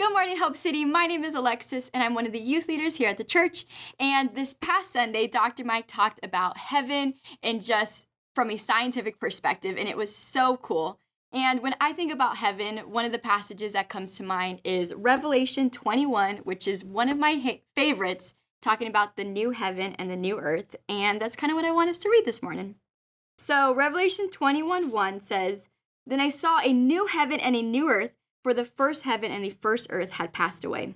Good morning, Hope City. My name is Alexis, and I'm one of the youth leaders here at the church. And this past Sunday, Dr. Mike talked about heaven and just from a scientific perspective, and it was so cool. And when I think about heaven, one of the passages that comes to mind is Revelation 21, which is one of my favorites, talking about the new heaven and the new earth. And that's kind of what I want us to read this morning. So Revelation 21:1 says, "Then I saw a new heaven and a new earth, for the first heaven and the first earth had passed away,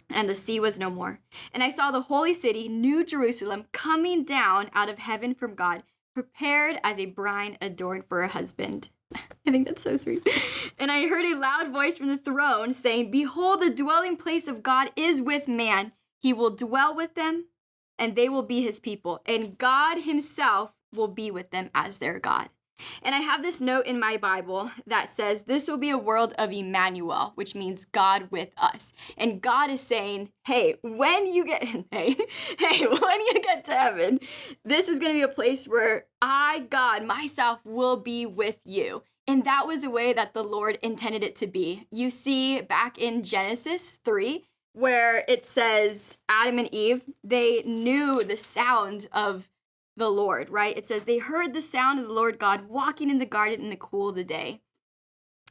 and the sea was no more. And I saw the holy city, New Jerusalem, coming down out of heaven from God, prepared as a bride adorned for her husband." I think that's so sweet. "And I heard a loud voice from the throne saying, 'Behold, the dwelling place of God is with man. He will dwell with them, and they will be his people. And God himself will be with them as their God.'" And I have this note in my Bible that says this will be a world of Immanuel, which means God with us. And God is saying, hey, when you get to heaven, this is going to be a place where I, God, myself, will be with you. And that was the way that the Lord intended it to be. You see back in Genesis 3, where it says Adam and Eve, they knew the sound of the Lord, right? It says they heard the sound of the Lord God walking in the garden in the cool of the day.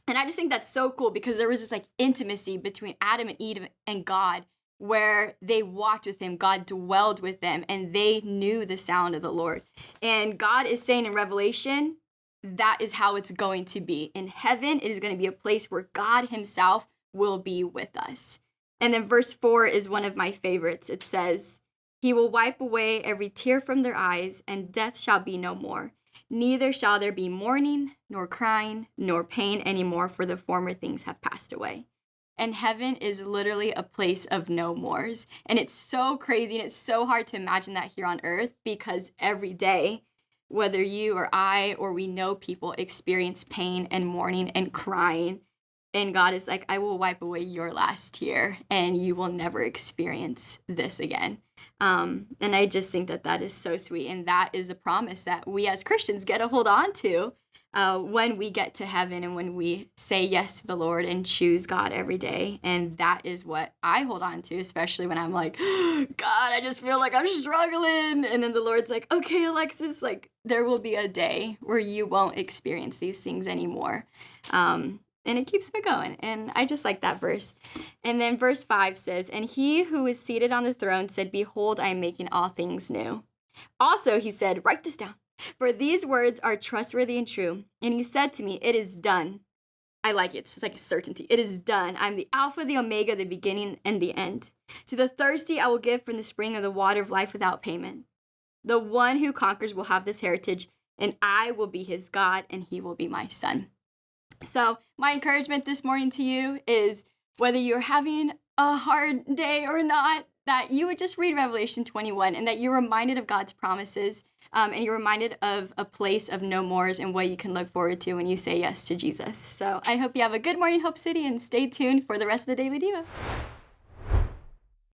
And I just think that's so cool because there was this like intimacy between Adam and Eve and God where they walked with him, God dwelled with them, and they knew the sound of the Lord. And God is saying in Revelation, that is how it's going to be. In heaven, it is going to be a place where God himself will be with us. And then verse 4 is one of my favorites. It says, "He will wipe away every tear from their eyes, and death shall be no more. Neither shall there be mourning, nor crying, nor pain anymore, for the former things have passed away." And heaven is literally a place of no mores. And it's so crazy, and it's so hard to imagine that here on earth because every day, whether you or I or we know people experience pain and mourning and crying, and God is like, I will wipe away your last tear, and you will never experience this again. And I just think that that is so sweet. And that is a promise that we as Christians get to hold on to when we get to heaven and when we say yes to the Lord and choose God every day. And that is what I hold on to, especially when I'm like, God, I just feel like I'm struggling. And then the Lord's like, okay, Alexis, like there will be a day where you won't experience these things anymore. And it keeps me going. And I just like that verse. And then verse 5 says, "And he who is seated on the throne said, 'Behold, I am making all things new.' Also, he said," write this down, "'for these words are trustworthy and true. And he said to me, it is done.'" I like it. It's just like a certainty. "It is done. I'm the Alpha, the Omega, the beginning and the end. To the thirsty I will give from the spring of the water of life without payment. The one who conquers will have this heritage, and I will be his God, and he will be my son." So my encouragement this morning to you is whether you're having a hard day or not, that you would just read Revelation 21 and that you're reminded of God's promises and you're reminded of a place of no mores and what you can look forward to when you say yes to Jesus. So I hope you have a good morning, Hope City, and stay tuned for the rest of the Daily Devo.